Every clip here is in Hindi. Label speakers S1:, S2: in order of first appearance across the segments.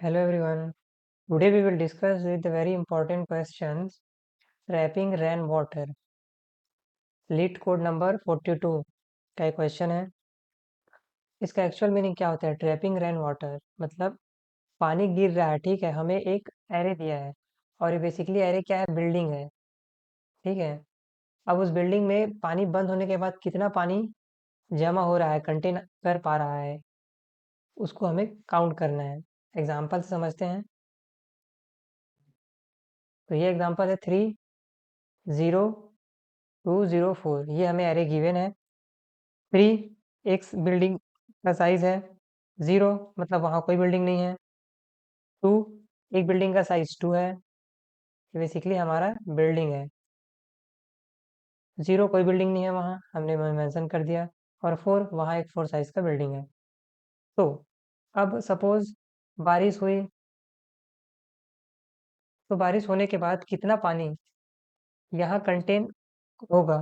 S1: Hello everyone. Today we will discuss with the very important questions trapping rainwater. Leet code number 42 का एक क्वेश्चन है। इसका एक्चुअल मीनिंग क्या होता है? ट्रैपिंग रेन वाटर मतलब पानी गिर रहा है, ठीक है, हमें एक एरे दिया है और ये बेसिकली एरे क्या है? बिल्डिंग है, ठीक है। अब उस बिल्डिंग में पानी बंद होने के बाद कितना पानी जमा हो रहा है, कंटेन कर पा रहा है, उसको हमें काउंट करना है। एग्जाम्पल से समझते हैं। तो ये एग्जाम्पल है 30204। ये हमें एरे गिवन है। 3 एक बिल्डिंग का साइज है। 0 मतलब वहाँ कोई बिल्डिंग नहीं है। 2 एक बिल्डिंग का साइज 2 है। ये बेसिकली हमारा बिल्डिंग है। 0 कोई बिल्डिंग नहीं है, वहाँ हमने मेंशन कर दिया। और 4 वहाँ एक 4 साइज का बिल्डिंग है। तो अब सपोज बारिश हुई, तो बारिश होने के बाद कितना पानी यहाँ कंटेन होगा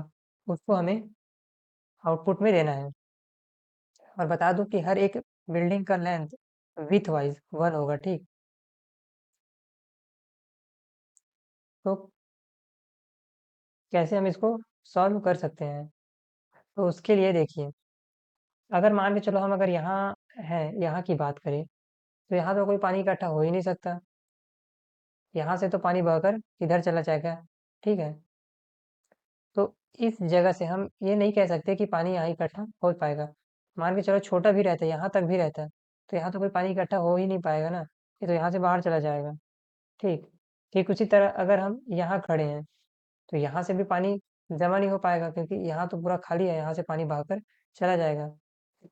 S1: उसको हमें आउटपुट में देना है। और बता दूं कि हर एक बिल्डिंग का लेंथ विथ वाइज 1 होगा, ठीक। तो कैसे हम इसको सॉल्व कर सकते हैं? तो उसके लिए देखिए, अगर मान के चलो हम अगर यहाँ है, यहाँ की बात करें, तो यहाँ तो कोई पानी इकट्ठा हो ही नहीं सकता। यहाँ से तो पानी बहकर इधर चला जाएगा, ठीक है। तो इस जगह से हम ये नहीं कह सकते कि पानी यहाँ इकट्ठा हो पाएगा। मान के चलो छोटा भी रहता है, यहाँ तक भी रहता है, तो यहाँ तो कोई पानी इकट्ठा हो ही नहीं पाएगा ना, ये तो यहाँ से बाहर चला जाएगा, ठीक। ठीक उसी तरह अगर हम यहाँ खड़े हैं, तो यहाँ से भी पानी जमा नहीं हो पाएगा, क्योंकि यहाँ तो पूरा खाली है, यहाँ से पानी बहाकर चला जाएगा।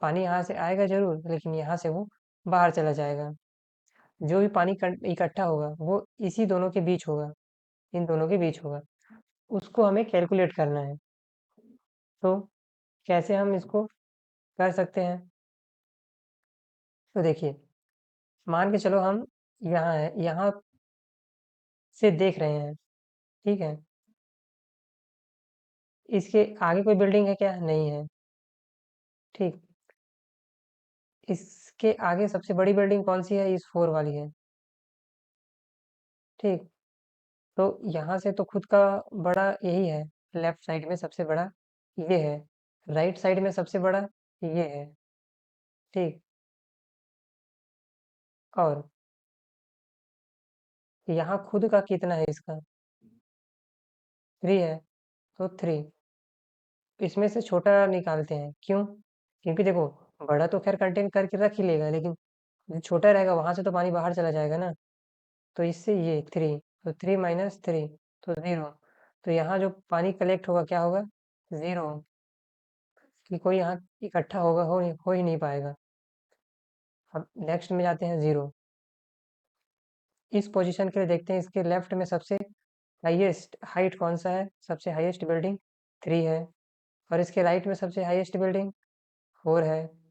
S1: पानी यहाँ से आएगा जरूर, लेकिन यहाँ से वो बाहर चला जाएगा। जो भी पानी इकट्ठा होगा वो इसी दोनों के बीच होगा, इन दोनों के बीच होगा। उसको हमें कैलकुलेट करना है। तो कैसे हम इसको कर सकते हैं? तो देखिए, मान के चलो हम यहाँ है, यहाँ से देख रहे हैं, ठीक है। इसके आगे कोई बिल्डिंग है क्या? नहीं है, ठीक। इसके आगे सबसे बड़ी बिल्डिंग कौन सी है? इस 4 वाली है, ठीक। तो यहाँ से तो खुद का बड़ा यही है, लेफ्ट साइड में सबसे बड़ा ये है, राइट साइड में सबसे बड़ा ये है, ठीक। और यहाँ खुद का कितना है इसका? 3 है, तो 3। इसमें से छोटा निकालते हैं, क्यों? क्योंकि देखो, बड़ा तो खैर कंटेन करके रख ही लेगा, लेकिन जो छोटा रहेगा वहां से तो पानी बाहर चला जाएगा ना। तो इससे ये 3, तो 3 माइनस 3 तो 0। तो यहाँ जो पानी कलेक्ट होगा क्या होगा? 0, कि कोई यहाँ इकट्ठा होगा, हो ही नहीं पाएगा। अब नेक्स्ट में जाते हैं 0। इस पोजीशन के लिए देखते हैं, इसके लेफ्ट में सबसे हाईएस्ट हाइट कौन सा है? सबसे हाईएस्ट बिल्डिंग 3 है। और इसके राइट में सबसे हाईएस्ट बिल्डिंग 4 है।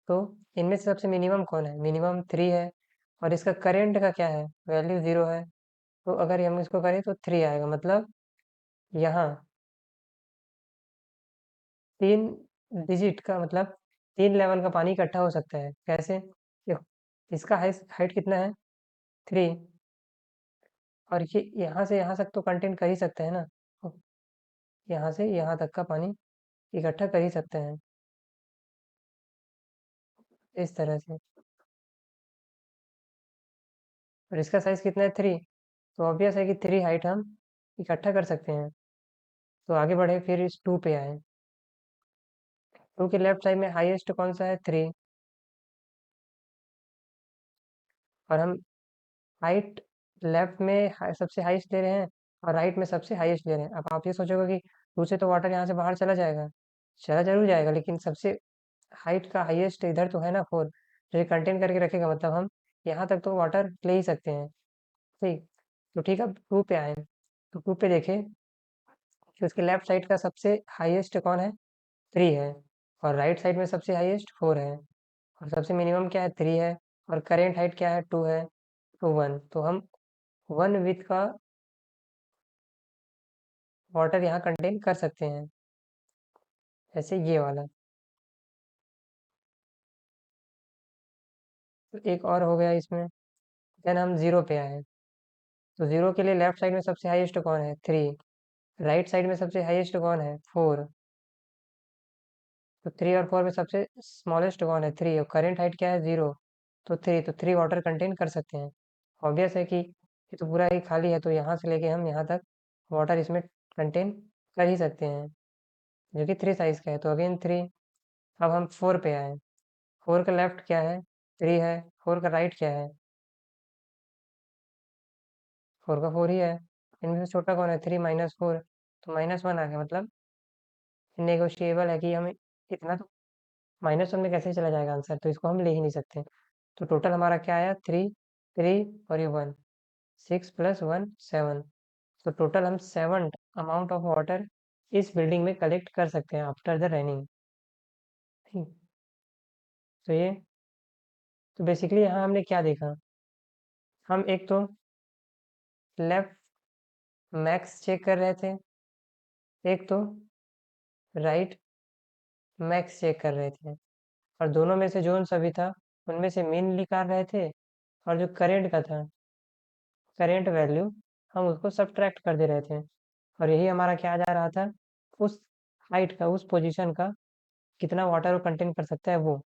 S1: तो इनमें से सबसे मिनिमम कौन है? मिनिमम 3 है। और इसका करेंट का क्या है? वैल्यू 0 है। तो अगर हम इसको करें तो 3 आएगा, मतलब यहाँ 3 डिजिट का मतलब 3 लेवल का पानी इकट्ठा हो सकता है। कैसे? देखो, इसका हाइट कितना है? 3। और ये यहाँ से यहाँ तक तो कंटेन कर ही सकते हैं ना, तो यहाँ से यहाँ तक का पानी इकट्ठा कर ही सकते हैं, इस तरह से। और इसका साइज कितना है? 3। तो ऑब्वियस है कि 3 हाइट हम इकट्ठा कर सकते हैं। तो आगे बढ़े, फिर इस 2 पे आए। 2 के लेफ्ट साइड में हाईएस्ट कौन सा है? 3। और हम हाइट लेफ्ट में सबसे हाईएस्ट ले रहे हैं, और राइट में सबसे हाईएस्ट ले रहे हैं। अब आप ये सोचोगे कि 2 से तो वाटर यहाँ से बाहर चला जाएगा। चला जरूर जाएगा, लेकिन सबसे हाइट का हाईएस्ट इधर तो है ना, 4, जो ये कंटेन करके रखेगा, मतलब हम यहाँ तक तो वाटर ले ही सकते हैं, ठीक। तो ठीक है, अब 2 पे आए। तो 2 पे देखें कि उसके लेफ्ट साइड का सबसे हाईएस्ट कौन है? 3 है। और राइट साइड में सबसे हाईएस्ट 4 है। और सबसे मिनिमम क्या है? 3 है। और करेंट हाइट क्या है? 2 है, तो 1। तो हम 1 विथ का वाटर यहाँ कंटेन कर सकते हैं, जैसे ये वाला। तो एक और हो गया इसमें। देन हम 0 पे आए, तो 0 के लिए लेफ्ट साइड में सबसे हाईएस्ट कौन है? 3। राइट साइड में सबसे हाईएस्ट कौन है? 4। तो 3 और 4 में सबसे स्मॉलेस्ट कौन है? 3। और करेंट हाइट क्या है? 0। तो 3, तो 3 वाटर कंटेन कर सकते हैं। ऑब्वियस है कि ये तो पूरा ही खाली है, तो यहाँ से लेके हम यहाँ तक वाटर इसमें कंटेन कर ही सकते हैं, जो कि 3 साइज़ का है। तो अगेन 3। अब हम 4 पे आए। 4 का लेफ्ट क्या है? 3 है। 4 का राइट क्या है? 4 का 4 ही है। इनमें से छोटा कौन है? 3 माइनस 4, तो -1 आ गया। मतलब नेगोशिएबल है कि हमें इतना तो -1 में कैसे चला जाएगा आंसर, तो इसको हम ले ही नहीं सकते। तो टोटल हमारा क्या आया? 3, 3 और ये 1, 6 + 1 7। तो टोटल हम 7 अमाउंट ऑफ वाटर इस बिल्डिंग में कलेक्ट कर सकते हैं आफ्टर द रेनिंग। ठीक। तो ये, तो बेसिकली यहाँ हमने क्या देखा? हम एक तो लेफ्ट मैक्स चेक कर रहे थे, एक तो राइट मैक्स चेक कर रहे थे, और दोनों में से जो सा भी था उनमें से मीन निकाल रहे थे, और जो करेंट का था, करेंट वैल्यू, हम उसको सब्ट्रैक्ट कर दे रहे थे। और यही हमारा क्या जा रहा था? उस हाइट का, उस पोजीशन का कितना वाटर वो कंटेन कर सकता है वो।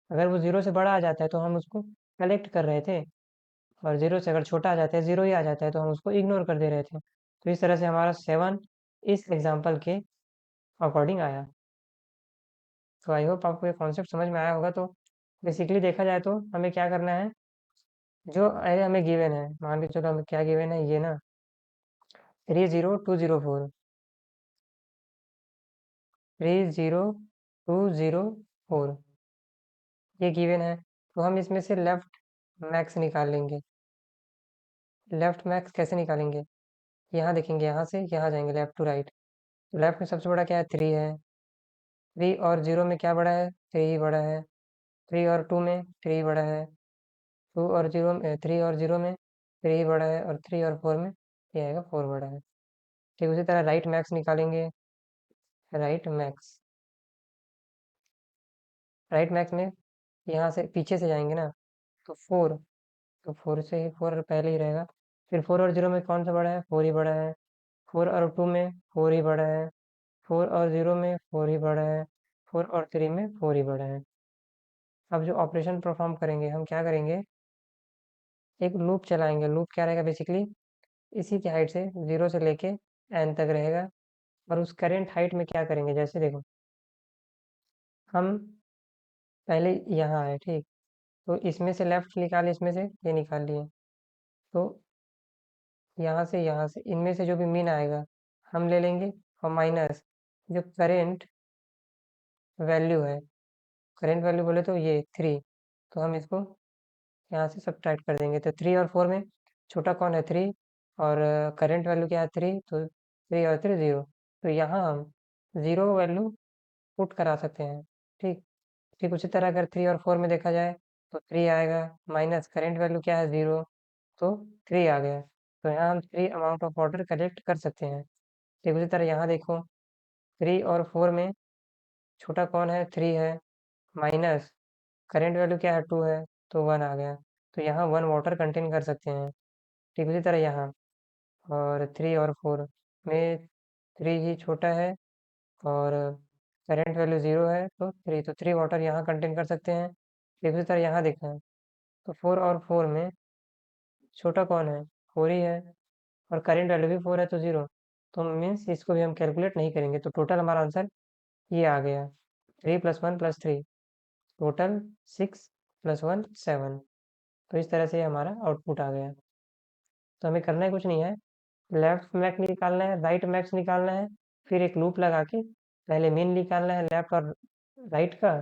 S1: अगर वो 0 से बड़ा आ जाता है तो हम उसको कलेक्ट कर रहे थे, और 0 से अगर छोटा आ जाता है, 0 ही आ जाता है, तो हम उसको इग्नोर कर दे रहे थे। तो इस तरह से हमारा 7 इस एग्जाम्पल के अकॉर्डिंग आया। तो आई होप आपको ये कॉन्सेप्ट समझ में आया होगा। तो बेसिकली देखा जाए तो हमें क्या करना है, जो अरे हमें गिवन है, मान के चलो हमें क्या गिवन है, ये ना 30204, 30204 ये गिवन है। तो हम इसमें से लेफ्ट मैक्स निकाल लेंगे। लेफ्ट मैक्स कैसे निकालेंगे? यहाँ देखेंगे, यहाँ से यहाँ जाएंगे लेफ्ट टू राइट। तो लेफ्ट में सबसे बड़ा क्या है? 3 है। 3 और 0 में क्या बड़ा है? 3 ही बड़ा है। 3 और 2 में 3 बड़ा है। 2 और 0 में 3 और 0 में 3 बड़ा है, और 3 और 4 में ये आएगा 4 बड़ा है। ठीक उसी तरह राइट मैक्स निकालेंगे। राइट मैक्स, राइट मैक्स में यहाँ से पीछे से जाएंगे ना, तो 4, तो 4 से ही 4 पहले ही रहेगा। फिर 4 और 0 में कौन सा बड़ा है? 4 ही बड़ा है। 4 और 2 में 4 ही बड़ा है। 4 और 0 में 4 ही बड़ा है। 4 और 3 में 4 ही बड़ा है। अब जो ऑपरेशन परफॉर्म करेंगे, हम क्या करेंगे? एक लूप चलाएंगे। लूप क्या रहेगा? बेसिकली इसी की हाइट से 0 से लेके n तक रहेगा। और उस करेंट हाइट में क्या करेंगे? जैसे देखो, हम पहले यहाँ आए, ठीक, तो इसमें से लेफ्ट निकाले, इसमें से ये निकाल लिए। तो यहाँ से इनमें से जो भी मीन आएगा हम ले लेंगे, और माइनस जो करेंट वैल्यू है, करेंट वैल्यू बोले तो ये 3, तो हम इसको यहाँ से सब्ट्रैक्ट कर देंगे। तो 3 और 4 में छोटा कौन है? 3। और करेंट वैल्यू क्या है? 3, तो 3 और 3 0। तो यहाँ हम 0 वैल्यू पुट करा सकते हैं। ठीक। ठीक उसी तरह अगर 3 और 4 में देखा जाए, तो 3 आएगा, माइनस करेंट वैल्यू क्या है? 0, तो 3 आ गया। तो यहाँ हम 3 अमाउंट ऑफ वाटर कलेक्ट कर सकते हैं। ठीक उसी तरह यहाँ देखो, 3 और 4 में छोटा कौन है? 3 है, माइनस करेंट वैल्यू क्या है? 2 है, तो 1 आ गया। तो यहाँ 1 वाटर कंटेन कर सकते हैं। ठीक उसी तरह यहाँ, और 3 और 4 में 3 ही छोटा है, और करंट वैल्यू 0 है, तो 3, तो 3 वाटर यहाँ कंटेन कर सकते हैं। ठीक उसी तरह यहाँ देखना है, तो 4 और 4 में छोटा कौन है? 4 ही है, और करंट वैल्यू भी 4 है, तो 0। तो मीन्स इसको भी हम कैलकुलेट नहीं करेंगे। तो टोटल हमारा आंसर ये आ गया, 3 + 1 + 3, टोटल 6 + 1 7। तो इस तरह से हमारा आउटपुट आ गया। तो हमें करना ही कुछ नहीं है, लेफ्ट मैक्स निकालना है, राइट मैक्स निकालना है, फिर एक लूप लगा के पहले मीन निकालना है लेफ्ट और राइट का,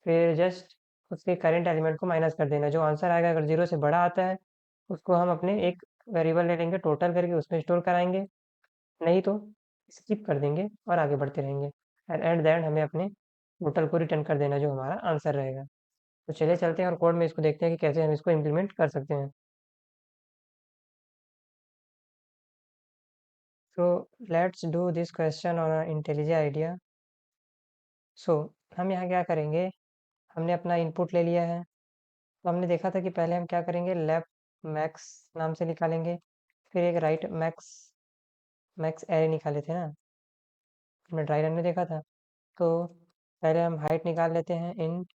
S1: फिर जस्ट उसके करंट एलिमेंट को माइनस कर देना। जो आंसर आएगा अगर 0 से बड़ा आता है, उसको हम अपने एक वेरिएबल ले लेंगे, टोटल करके उसमें स्टोर कराएंगे, नहीं तो स्किप कर देंगे और आगे बढ़ते रहेंगे। एंड एट द एंड हमें अपने टोटल को रिटर्न कर देना, जो हमारा आंसर रहेगा। तो चलिए चलते हैं और कोड में इसको देखते हैं कि कैसे हम इसको इम्प्लीमेंट कर सकते हैं। So let's do this question on an IntelliJ idea. So हम यहाँ क्या करेंगे? हमने अपना इनपुट ले लिया है, तो हमने देखा था कि पहले हम क्या करेंगे, लेफ्ट मैक्स नाम से निकालेंगे, फिर एक राइट मैक्स मैक्स एरे निकाले थे ना, हमने ड्राई रन में देखा था। तो पहले हम हाइट निकाल लेते हैं, इंट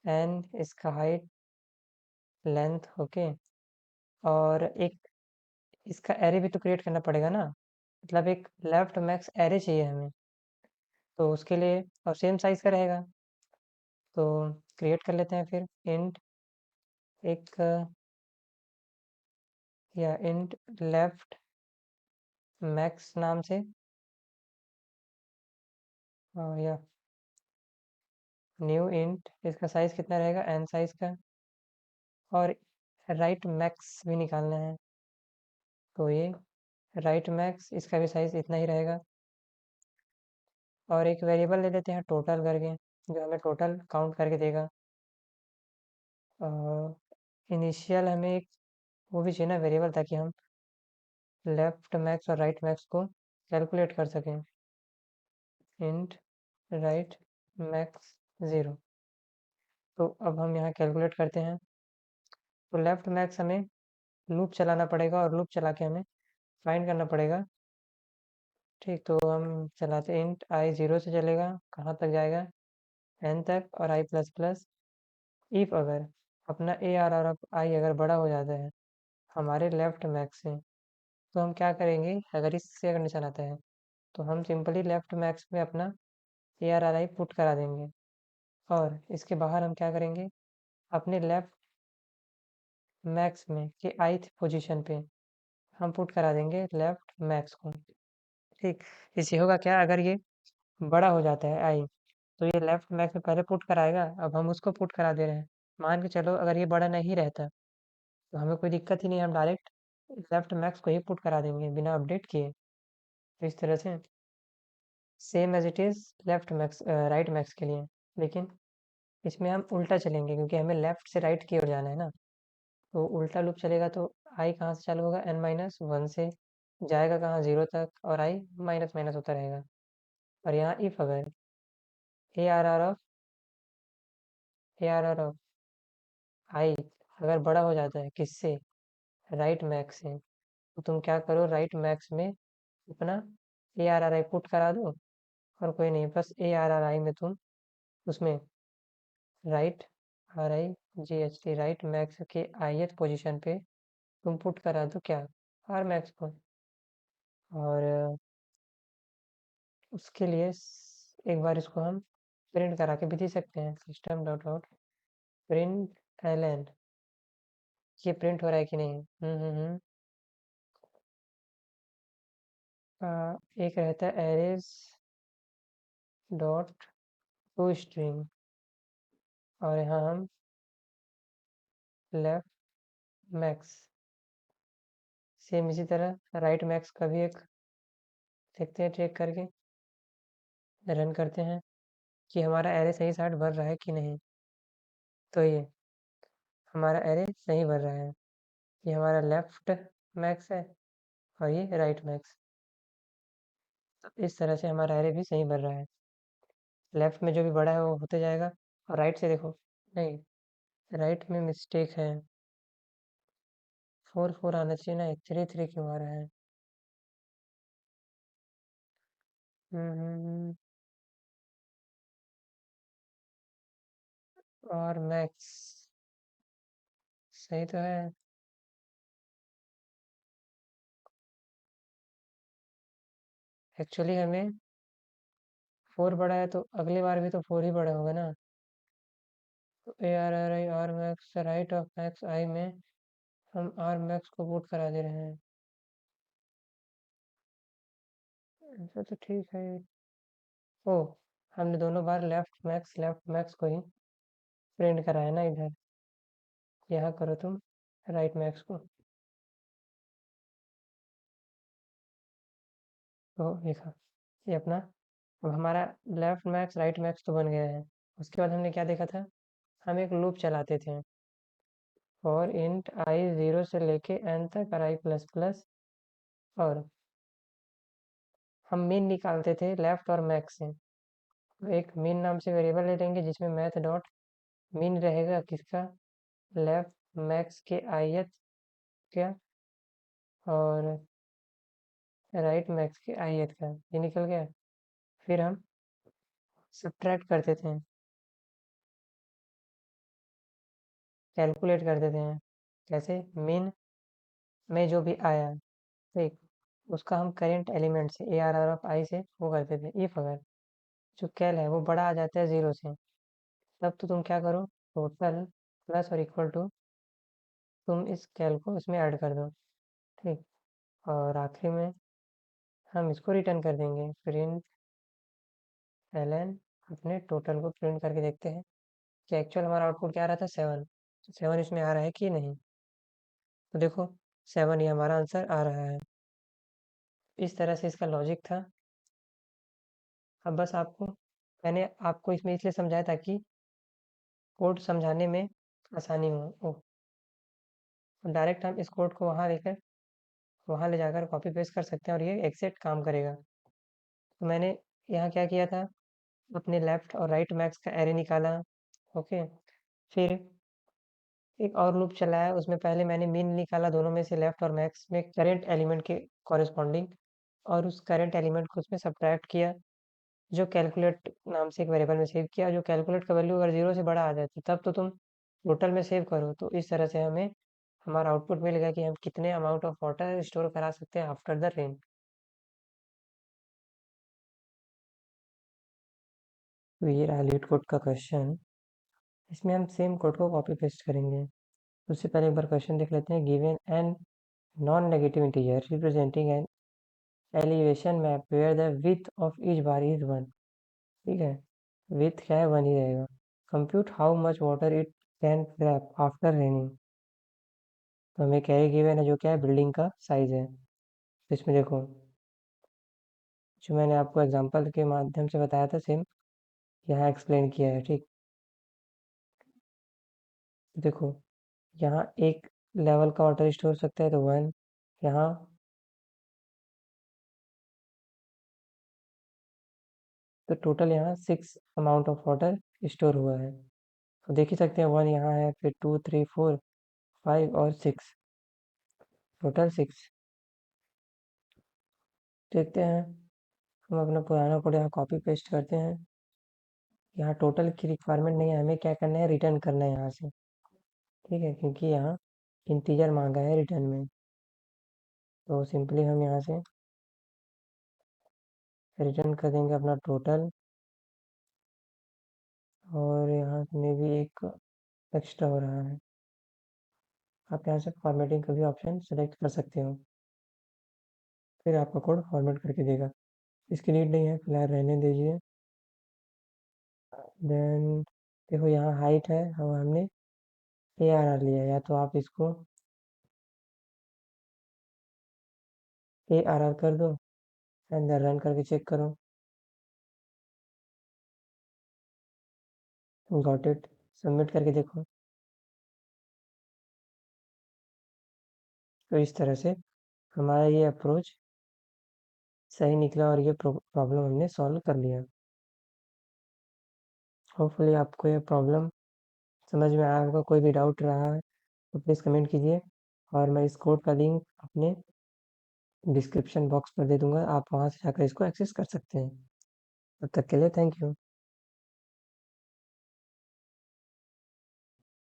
S1: एन इसका हाइट लेंथ, ओके। और एक इसका एरे भी तो क्रिएट करना पड़ेगा ना, मतलब एक लेफ्ट मैक्स एरे चाहिए हमें, तो उसके लिए और सेम साइज का रहेगा, तो क्रिएट कर लेते हैं फिर इंट एक या इंट लेफ्ट मैक्स नाम से, या न्यू इंट इसका साइज कितना रहेगा, एन साइज का, और राइट मैक्स भी निकालना है, तो ये राइट मैक्स इसका भी साइज इतना ही रहेगा। और एक वेरिएबल ले लेते हैं टोटल करके, जो हमें टोटल काउंट करके देगा। इनिशियल हमें एक वो भी चाहिए ना वेरिएबल, ताकि हम लेफ्ट मैक्स और राइट मैक्स को कैलकुलेट कर सकें। इंट राइट मैक्स 0, तो अब हम यहाँ कैलकुलेट करते हैं। तो लेफ्ट मैक्स हमें लूप चलाना पड़ेगा, और लूप चला के हमें फाइंड करना पड़ेगा। ठीक, तो हम चलाते इंट आई 0 से चलेगा, कहाँ तक जाएगा, एन तक, और आई प्लस प्लस। इफ अगर अपना ए आर आर आई अगर बड़ा हो जाता है हमारे लेफ्ट मैक्स से, तो हम क्या करेंगे, अगर इससे अगर निशान आता है तो हम सिंपली लेफ्ट मैक्स में अपना ए आर आर आई पुट करा देंगे, और इसके बाहर हम क्या करेंगे, अपने लेफ्ट मैक्स में के आईथ पोजीशन पे हम पुट करा देंगे लेफ्ट मैक्स को। ठीक, इससे होगा क्या, अगर ये बड़ा हो जाता है आई, तो ये लेफ्ट मैक्स में पहले पुट कराएगा, अब हम उसको पुट करा दे रहे हैं। मान के चलो अगर ये बड़ा नहीं रहता तो हमें कोई दिक्कत ही नहीं, हम डायरेक्ट लेफ्ट मैक्स को ही पुट करा देंगे बिना अपडेट किए। तो इस तरह से same as it is left max right max के लिए, लेकिन इसमें हम उल्टा चलेंगे, क्योंकि हमें लेफ्ट से राइट की ओर जाना है ना। तो उल्टा लूप चलेगा, तो आई कहाँ से चालू होगा, n-1 से जाएगा कहाँ, 0 तक, और आई माइनस माइनस होता रहेगा। और यहाँ इफ अगर ए आर आर ऑफ आई अगर बड़ा हो जाता है किससे, राइट मैक्स से, तो तुम क्या करो, राइट मैक्स में अपना ए आर आर आई पुट करा दो, और कोई नहीं, बस ए आर आर आई में तुम उसमें राइट RIGHT राइट मैक्स के ith पोजीशन पे तुम पुट करा दो क्या, आर मैक्स को। और उसके लिए एक बार इसको हम प्रिंट करा के भी दे सकते हैं, system dot out print L, ये प्रिंट हो रहा है कि नहीं। एक रहता है एरेज डॉट टू स्ट्रिंग, और यहाँ हम लेफ्ट मैक्स, सेम इसी तरह राइट मैक्स का भी एक देखते हैं चेक करके, रन करते हैं कि हमारा एरे सही साइड भर रहा है कि नहीं। तो ये हमारा एरे सही भर रहा है, ये हमारा लेफ्ट मैक्स है और ये राइट मैक्स। तो इस तरह से हमारा एरे भी सही भर रहा है, लेफ्ट में जो भी बड़ा है वो होते जाएगा, और राइट से देखो, नहीं, राइट में मिस्टेक है, 4 4 आना चाहिए ना, 3 3 क्यों आ रहा है। और मैक्स सही तो है, एक्चुअली हमें 4 बड़ा है, तो अगली बार भी तो 4 ही बड़ा होगा ना। तो A R R I R max right of max I में हम आर मैक्स को पुट करा दे रहे हैं, ऐसा तो ठीक है। ओ, हमने दोनों बार लेफ्ट मैक्स को ही प्रिंट करा है ना इधर, यहाँ करो तुम राइट मैक्स को, तो देखा ये अपना, अब हमारा लेफ्ट मैक्स राइट मैक्स तो बन गया है। उसके बाद हमने क्या देखा था, हम एक लूप चलाते थे और इंट आई 0 से लेके एन तक, और आई प्लस प्लस, और हम मीन निकालते थे लेफ्ट और मैक्स से। तो एक मीन नाम से वेरिएबल ले लेंगे जिसमें मैथ डॉट मीन रहेगा किसका, लेफ्ट मैक्स के आयत क्या और राइट मैक्स के आयत का, ये निकल गया। फिर हम सब्ट्रैक्ट कर देते हैं, कैलकुलेट कर देते हैं। कैसे? मीन में जो भी आया, ठीक, उसका हम करेंट एलिमेंट से ARR ऑफ आई से वो करते थे। इफ अगर जो कैल है वो बड़ा आ जाता है 0 से, तब तो तुम क्या करो, टोटल प्लस और इक्वल टू, तुम इस कैल को इसमें ऐड कर दो, ठीक। और आखिरी में हम इसको रिटर्न कर देंगे, प्रिंट ln अपने टोटल को प्रिंट करके देखते हैं कि एक्चुअल हमारा आउटपुट क्या आ रहा था, 7। 7 इसमें आ रहा है कि नहीं। तो देखो 7 ये हमारा आंसर आ रहा है। इस तरह से इसका लॉजिक था। अब बस आपको, मैंने आपको इसमें इसलिए समझाया ताकि कोड समझाने में आसानी हो। ओह, डायरेक्ट हम इस कोड को वहाँ ले जाकर कॉपी पेस्ट कर सकते हैं और ये एग्जैक्ट काम करेगा। तो मैंने यहाँ क्या किया था, अपने लेफ्ट और राइट मैक्स का एरे निकाला, ओके। फिर एक और लूप चलाया, उसमें पहले मैंने मीन निकाला दोनों में से, लेफ्ट और मैक्स में करंट एलिमेंट के कॉरेस्पॉन्डिंग, और उस करंट एलिमेंट को उसमें सब्ट्रैक्ट किया, जो कैलकुलेट नाम से एक वेरिएबल में सेव किया। जो कैलकुलेट का वैल्यू अगर 0 से बड़ा आ जाती तब तो तुम टोटल में सेव करो। तो इस तरह से हमें हमारा आउटपुट मिलेगा कि हम कितने अमाउंट ऑफ वाटर स्टोर करा सकते हैं आफ्टर द रेन। तो ये रहा लीड कोड का क्वेश्चन। इसमें हम सेम कोड को कॉपी पेस्ट करेंगे। उससे पहले एक बार क्वेश्चन देख लेते हैं। Given an non negative integer representing an elevation map where the width of each bar is 1, ठीक है। विड्थ क्या है, 1 ही रहेगा। Compute how much water it can trap after raining. तो हमें कैरी गिवन है जो क्या है, बिल्डिंग का साइज है। तो इसमें देखो, जो मैंने आपको एग्जांपल के माध्यम से बताया था सेम यहाँ एक्सप्लेन किया है, ठीक। तो देखो यहाँ एक लेवल का वाटर स्टोर हो सकता है, तो 1 यहाँ, तो टोटल यहाँ 6 अमाउंट ऑफ वाटर स्टोर हुआ है। तो देख ही सकते हैं 1 यहाँ है, फिर 2 3 4 5 और 6, टोटल 6। देखते हैं, हम अपना पुराना कोड यहाँ कॉपी पेस्ट करते हैं। यहाँ टोटल की रिक्वायरमेंट नहीं है, हमें क्या करना है, रिटर्न करना है यहाँ से, ठीक है, क्योंकि यहाँ इंटीजर मांगा है रिटर्न में। तो सिंपली हम यहाँ से रिटर्न कर देंगे अपना टोटल, और यहाँ में भी एक एक्स्ट्रा हो रहा है। आप यहाँ से फॉर्मेटिंग का भी ऑप्शन सेलेक्ट कर सकते हो, फिर आपका कोड फॉर्मेट करके देगा। इसकी नीड नहीं है, फिलहाल रहने दीजिए। देन देखो यहाँ हाइट है, और हमने ARR लिया, या तो आप इसको ARR कर दो एंड देन रन करके चेक करो। गॉट इट, सबमिट करके देखो। तो इस तरह से हमारा ये अप्रोच सही निकला और ये प्रॉब्लम हमने सॉल्व कर लिया। होपफुली आपको ये प्रॉब्लम समझ में आया होगा। कोई भी डाउट रहा है तो प्लीज़ कमेंट कीजिए, और मैं इस कोड का लिंक अपने डिस्क्रिप्शन बॉक्स पर दे दूंगा, आप वहाँ से जाकर इसको एक्सेस कर सकते हैं। तब तक के लिए थैंक यू।